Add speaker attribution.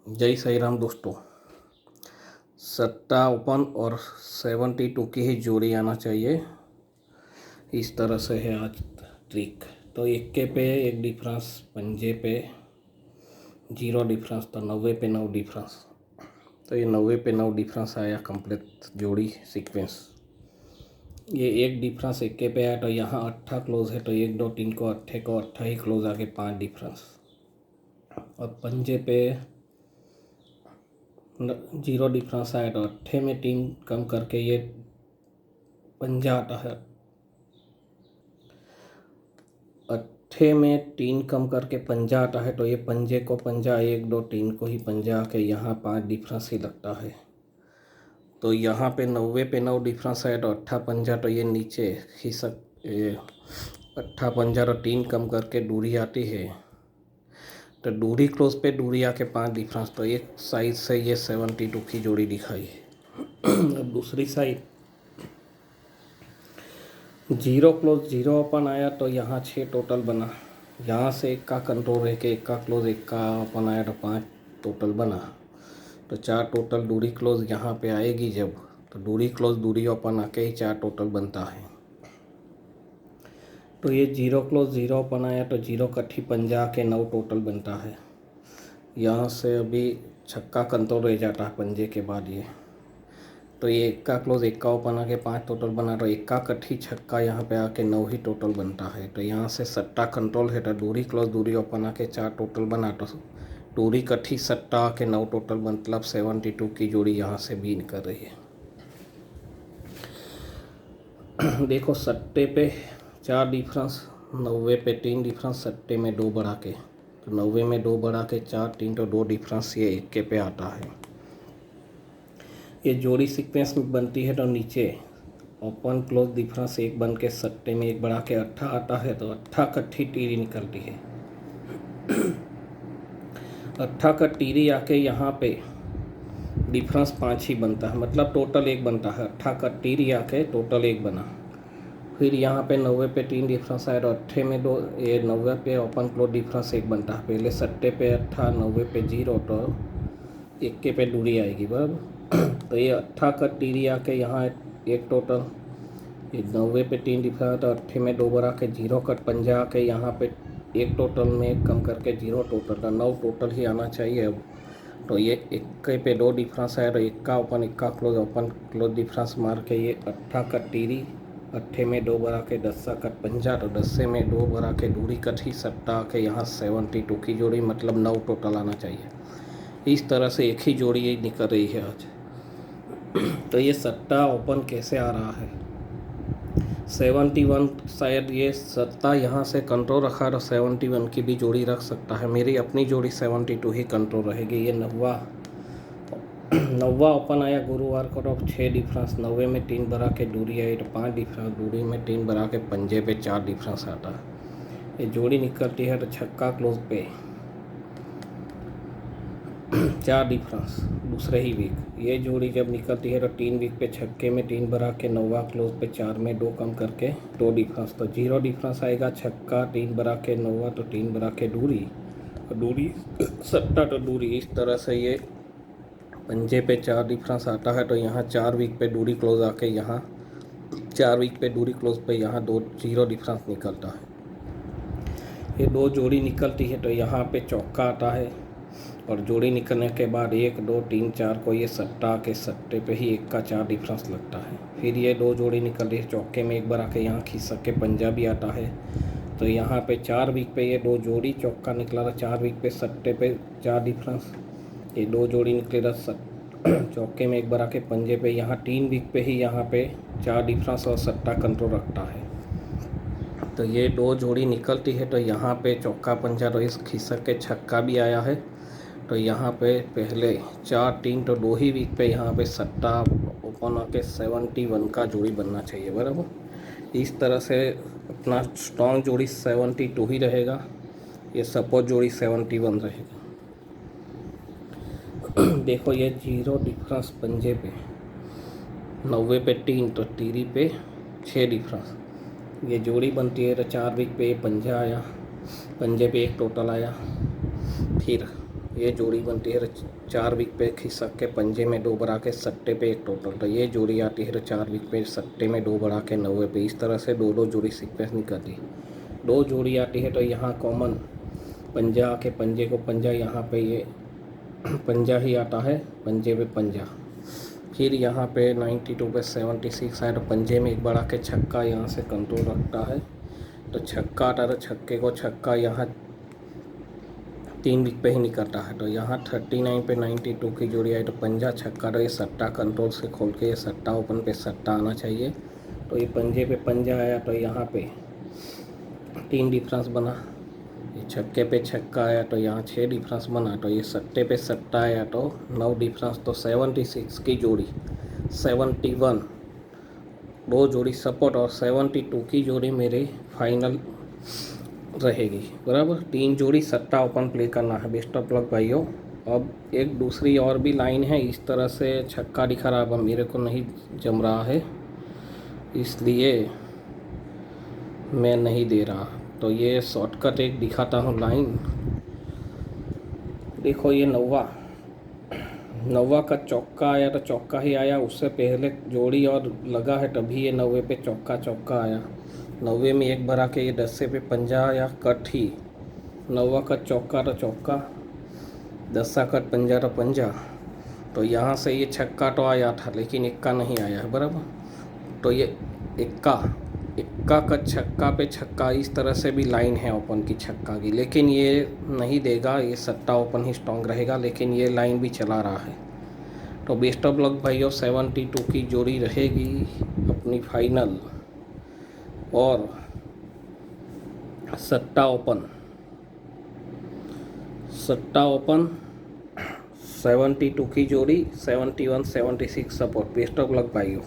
Speaker 1: जय साई राम दोस्तों। सट्टा ओपन और 72 की ही जोड़ी आना चाहिए, इस तरह से है आज ट्रिक। तो इक्के पे एक डिफरेंस, पंजे पे 0 डिफरेंस, तो 90 पे 9 डिफरेंस। तो ये 90 पे 9 डिफरेंस आया कंप्लीट जोड़ी सीक्वेंस। ये एक डिफरेंस इक्के पे आया, तो यहाँ 8 क्लोज है, तो 1 2 3 को 8 ही क्लोज आके 5 डिफरेंस। और पंजे पे 0 डिफरेंस आया, तो 8 में 3 कम करके ये पंजा आता है। 8 में 3 कम करके पंजा आता है, तो ये पंजे को पंजा 1 2 3 को ही पंजा के यहाँ 5 डिफरेंस ही लगता है। तो यहाँ पे 90 पे 9 डिफरेंस है, तो 8 पंजा, तो ये नीचे खिसक 8 पंजा, तो 3 कम करके दूरी आती है, तो दूरी क्लोज पे दूरी आके 5 डिफरेंस। तो एक साइड से ये 72 की जोड़ी दिखाई है। अब दूसरी साइड 0 क्लोज 0 ओपन आया, तो यहाँ 6 टोटल बना। यहाँ से 1 का कंट्रोल रह के 1 का क्लोज 1 का ओपन आया, तो 5 टोटल बना। तो 4 टोटल दूरी क्लोज यहाँ पे आएगी जब, तो दूरी क्लोज दूरी ओपन आके ही 4 टोटल बनता है। तो ये 0 क्लोज 0 ओपन आया, तो 0 कट्ठी पंजा के 9 टोटल बनता है। यहाँ से अभी छक्का कंट्रोल रह जाता है पंजे के बाद ये, तो ये 1 का क्लोज 1 का ओपन आके 5 टोटल बना, तो 1 का कट्ठी छक्का यहाँ पे आके 9 ही टोटल बनता है। तो यहाँ से सट्टा कंट्रोल है, तो दूरी क्लोज दूरी ओपन आके 4 टोटल बना, तो दूरी कट्ठी सट्टा आके 9 टोटल, मतलब 72 की जोड़ी यहाँ से बीन कर रही है। देखो सट्टे पे 4 डिफरेंस, 90 पे 3 डिफरेंस, सट्टे में 2 बढ़ा के, तो 90 में 2 बढ़ा के 4 3, तो 2 डिफरेंस ये इक्के पे आता है। ये जोड़ी सीक्वेंस में बनती है, तो नीचे ओपन क्लोज डिफरेंस 1 बन के सट्टे में 1 बढ़ा के 8 आता है, तो 8 कट्ठी टीरी निकलती है। 8 का टीरी आके यहाँ पे डिफरेंस 5 ही बनता है, मतलब टोटल 1 बनता है। 8 का टीरी आके टोटल 1 बना। फिर यहाँ पे 90 पे 3 डिफरेंस आया, तो 8 में 2, ये 90 पे ओपन क्लोज डिफरेंस 1 बनता है। पहले सट्टे पे 8, 90 पे 0, तो इक्के पे दूरी आएगी बराबर। तो ये 8 का टीरी आके यहाँ 1 टोटल, ये 90 पे 3 डिफरेंस, तो 8 में 2 बढ़ा के 0 कट पंजा आके यहाँ पे 1 टोटल में 1 कम करके 0 टोटल, तो 9 टोटल ही आना चाहिए अब। तो ये 1 पे 2 डिफरेंस आया, तो 1 का ओपन 1 का क्लोज, ओपन क्लोज डिफरेंस मार के ये 8 का टीरी, 8 में 2 बढ़ा के 10 कट पंजा, तो 10 में 2 बढ़ा के दूरी कट ही सट्टा के यहाँ 72 की जोड़ी, मतलब 9 टोटल आना चाहिए। इस तरह से एक ही जोड़ी ही निकल रही है आज। तो ये सट्टा ओपन कैसे आ रहा है? 71, शायद ये सट्टा यहाँ से कंट्रोल रखा, तो 71 की भी जोड़ी रख सकता है। मेरी अपनी जोड़ी 72 ही कंट्रोल रहेगी। ये 90 ओपन आया गुरुवार को, तो 6 डिफरेंस, 90 में 3 बढ़ा के दूरी आई, तो 5 डिफरेंस, दूरी में 3 बढ़ा के पंजे पे 4 डिफरेंस आता है। ये जोड़ी निकलती है, तो छक्का क्लोज पे 4 डिफरेंस दूसरे ही वीक। ये जोड़ी जब निकलती है, तो 3 वीक पे छक्के में 3 बढ़ा के 9 क्लोज पे 4 में 2 कम करके 2 डिफरेंस, तो 0 डिफरेंस आएगा। छक्का 3 बढ़ा के 9, तो 3 बढ़ा के दूरी, और दूरी सट्टा, तो दूरी। इस तरह से ये पंजे पे 4 डिफरेंस आता है, तो यहाँ 4 वीक पे दूरी क्लोज आके यहाँ 4 वीक पे दूरी क्लोज पे यहाँ 2 0 डिफरेंस निकलता है। ये 2 जोड़ी निकलती है, तो यहाँ पे चौका आता है, और जोड़ी निकलने के बाद 1 2 3 4 को ये सट्टा के सट्टे पे ही 1 का 4 डिफरेंस लगता है। फिर ये 2 जोड़ी निकलती है, चौके में 1 बढ़ा के यहाँ खिसक के पंजा भी आता है, तो यहाँ पे 4 वीक पे ये 2 जोड़ी चौका निकला था। 4 वीक पे सट्टे पे 4 डिफरेंस, ये 2 जोड़ी निकले था चौके में 1 बढ़ा के पंजे पे, यहाँ 3 वीक पे ही यहाँ पे 4 डिफरेंस और सट्टा कंट्रोल रखता है। तो ये 2 जोड़ी निकलती है, तो यहाँ पे चौका पंजा, तो इस खिसक के छक्का भी आया है। तो यहाँ पे पहले 4 3, तो 2 ही वीक पे यहाँ पे सट्टा ओपन आके 71 का जोड़ी बनना चाहिए बराबर। इस तरह से अपना स्ट्रॉन्ग जोड़ी 72 ही रहेगा, ये सपोर्ट जोड़ी 71 रहेगा। देखो ये 0 डिफरेंस पंजे पे, 90 पे 3, तो टीरी पे 6 डिफरेंस, ये जोड़ी बनती है। तो 4 वीक पे ये पंजा आया, पंजे पे 1 टोटल आया। फिर ये जोड़ी बनती है 4 विक पे खिसक के पंजे में 2 बढ़ा के सट्टे पे एक टोटल। तो ये जोड़ी आती है 4 विक पे सट्टे में 2 बढ़ा के 90 पे। इस तरह से 2 जोड़ी सीक्वेंस निकलती। 2 जोड़ी आती है तो यहाँ कॉमन पंजा आके पंजे को पंजा, यहाँ पे ये पंजा ही आता है, पंजे पे पंजा। फिर यहाँ पे 92 पे 76 है तो पंजे में एक बढ़ा के छक्का यहाँ से कंट्रोल रखता है। तो छक्का आता है तो छक्के को छक्का यहाँ 3 विक पे ही निकलता है। तो यहाँ 39 पे 92 की जोड़ी आई तो पंजा छक्का। तो ये सट्टा कंट्रोल से खोल के ये सट्टा ओपन पे सट्टा आना चाहिए। तो ये पंजे पे पंजा आया तो यहाँ पे 3 डिफरेंस बना। ये छक्के पे छक्का आया तो यहाँ 6 डिफरेंस बना। तो ये सट्टे पे सट्टा आया तो 9 डिफरेंस। तो 76 की जोड़ी 71 2 जोड़ी सपोर्ट और 72 की जोड़ी मेरे फाइनल रहेगी। बराबर 3 जोड़ी सट्टा ओपन प्ले करना है। बेस्ट ऑफ लक भाइयों। अब एक दूसरी और भी लाइन है, इस तरह से छक्का दिखा रहा है, अब मेरे को नहीं जम रहा है इसलिए मैं नहीं दे रहा। तो ये शॉर्टकट एक दिखाता हूँ लाइन। देखो ये 90 का चौका आया तो चौका ही आया, उससे पहले जोड़ी और लगा है तभी ये 90 पे चौका आया। 90 में एक भरा के ये 10 पे पंजा या कट ही। 90 का चौका तो चौका, 10 का कट पंजा तो पंजा। तो यहाँ से ये छक्का तो आया था लेकिन इक्का नहीं आया है। बराबर तो ये इक्का का छक्का पे छक्का, इस तरह से भी लाइन है ओपन की छक्का की, लेकिन ये नहीं देगा, ये सट्टा ओपन ही स्ट्रॉन्ग रहेगा, लेकिन ये लाइन भी चला रहा है। तो बेस्ट ऑफ लक भाइयों। 72 की जोड़ी रहेगी अपनी फाइनल और सट्टा ओपन 72 की जोड़ी 71 76 सपोर्ट। बेस्ट ऑफ लक भाइयों।